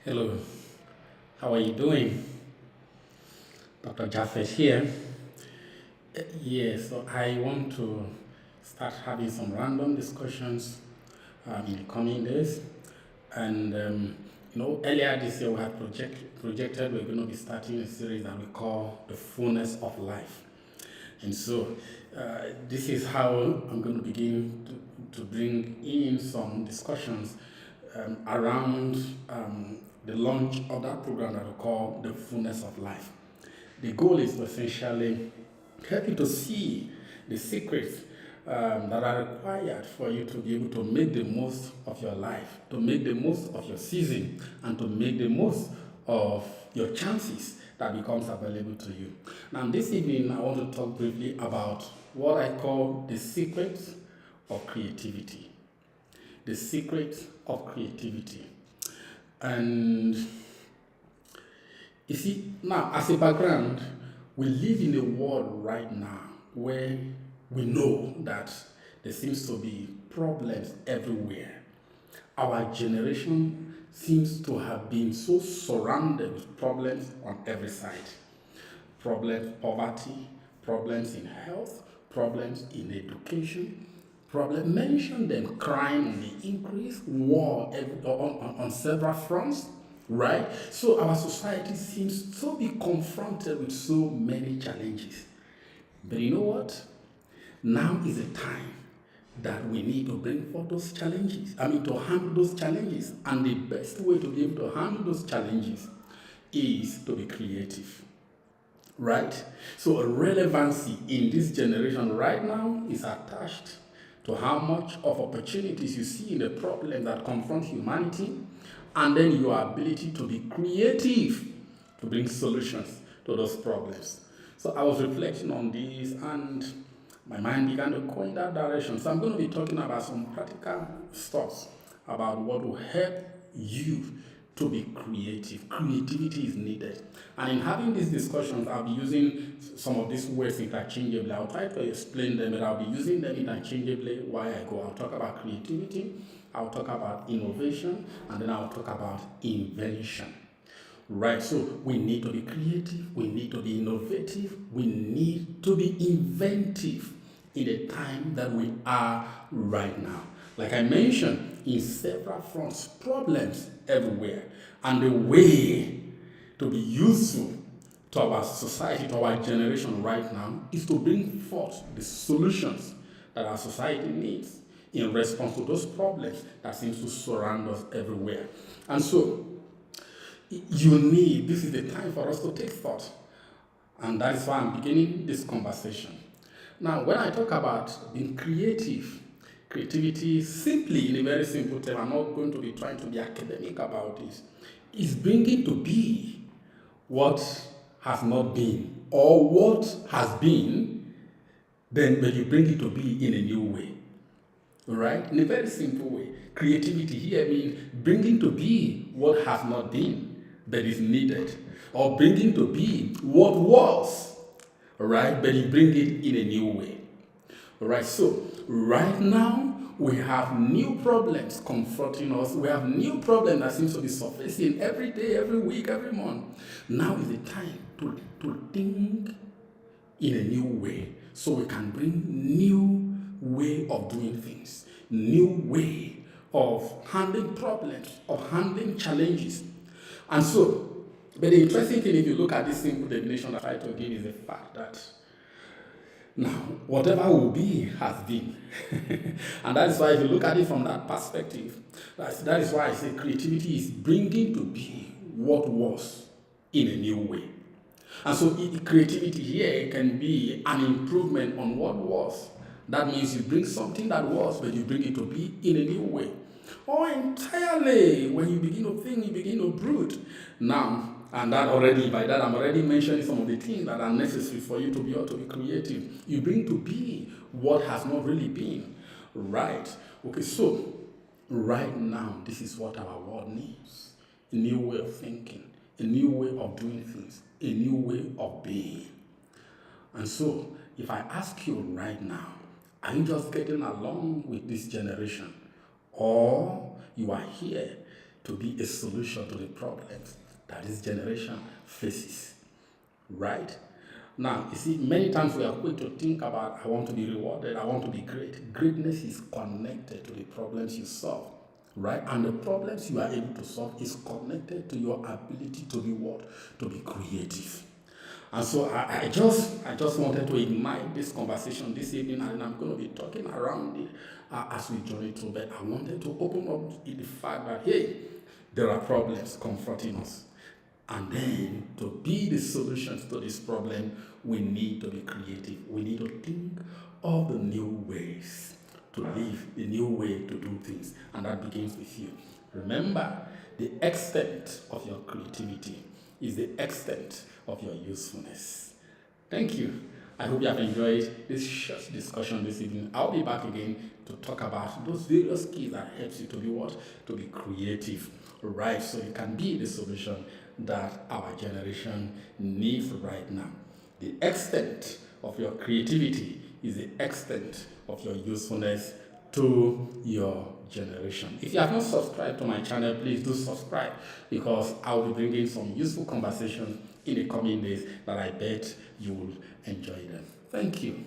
Hello, how are you doing? Dr. Jaffet here. Yes, so I want to start having some random discussions in the coming days. And, earlier this year we had projected we're going to be starting a series that we call The Fullness of Life. And so this is how I'm going to begin to bring in some discussions around the launch of that program that we call The Fullness of Life. The goal is to essentially help you to see the secrets that are required for you to be able to make the most of your life, to make the most of your season, and to make the most of your chances that becomes available to you. Now, this evening, I want to talk briefly about what I call the secret of creativity. The secret of creativity. And you see, now, as a background, we live in a world right now where we know that there seems to be problems everywhere. Our generation seems to have been so surrounded with problems on every side. Problems, poverty, problems in health, problems in education, problem mention them, crime on the increase, war on several fronts, right? So our society seems to be confronted with so many challenges. But you know what? Now is the time that we need to bring forth those challenges. To handle those challenges. And the best way to be able to handle those challenges is to be creative. Right? So relevancy in this generation right now is attached to how much of opportunities you see in the problem that confront humanity, and then your ability to be creative to bring solutions to those problems. So I was reflecting on this and my mind began to go in that direction. So I'm going to be talking about some practical stuff about what will help you to be creative. Creativity is needed. And in having these discussions, I'll be using some of these words interchangeably. I'll try to explain them, but I'll be using them interchangeably while I go. I'll talk about creativity, I'll talk about innovation, and then I'll talk about invention. Right, so we need to be creative, we need to be innovative, we need to be inventive in the time that we are right now. Like I mentioned, in several fronts, problems everywhere. And the way to be useful to our society, to our generation right now, is to bring forth the solutions that our society needs in response to those problems that seems to surround us everywhere. And so, this is the time for us to take thought. And that is why I'm beginning this conversation. Now, when I talk about being creative, creativity simply, in a very simple term, I'm not going to be trying to be academic about this, is bringing to be what has not been, or what has been, then when you bring it to be in a new way. All right? In a very simple way. Creativity here means bringing to be what has not been, but is needed. Or bringing to be what was, all right, but you bring it in a new way. All right, so right now we have new problems confronting us. We have new problems that seems to be surfacing every day, every week, every month. Now is the time to think in a new way, so we can bring new way of doing things, new way of handling problems, of handling challenges. And so, but the interesting thing, if you look at this simple definition I try to give, is the fact that now, whatever will be has been. And that is why, if you look at it from that perspective, that is why I say creativity is bringing to be what was in a new way. And so, creativity here can be an improvement on what was. That means you bring something that was, but you bring it to be in a new way. Or entirely, when you begin to think, you begin to brood. Now, and that already, by that I'm already mentioning some of the things that are necessary for you to be able to be creative. You bring to be what has not really been. Right. Okay, so right now, this is what our world needs. A new way of thinking, a new way of doing things, a new way of being. And so, if I ask you right now, are you just getting along with this generation? Or you are here to be a solution to the problems that this generation faces, right? Now, you see, many times we are quick to think about, I want to be rewarded, I want to be great. Greatness is connected to the problems you solve, right? And the problems you are able to solve is connected to your ability to be what? To be creative. And so I just wanted to ignite this conversation this evening, and I'm going to be talking around it as we journey through. But I wanted to open up the fact that, hey, there are problems confronting us. And then to be the solutions to this problem, we need to be creative. We need to think of the new ways to live, the new way to do things. And that begins with you. Remember, the extent of your creativity is the extent of your usefulness. Thank you. I hope you have enjoyed this short discussion this evening. I'll be back again to talk about those various keys that helps you to be what? To be creative, right? So you can be the solution that our generation needs right now. The extent of your creativity is the extent of your usefulness to your generation. If you have not subscribed to my channel, please do subscribe, because I will be bringing some useful conversations in the coming days that I bet you will enjoy them. Thank you.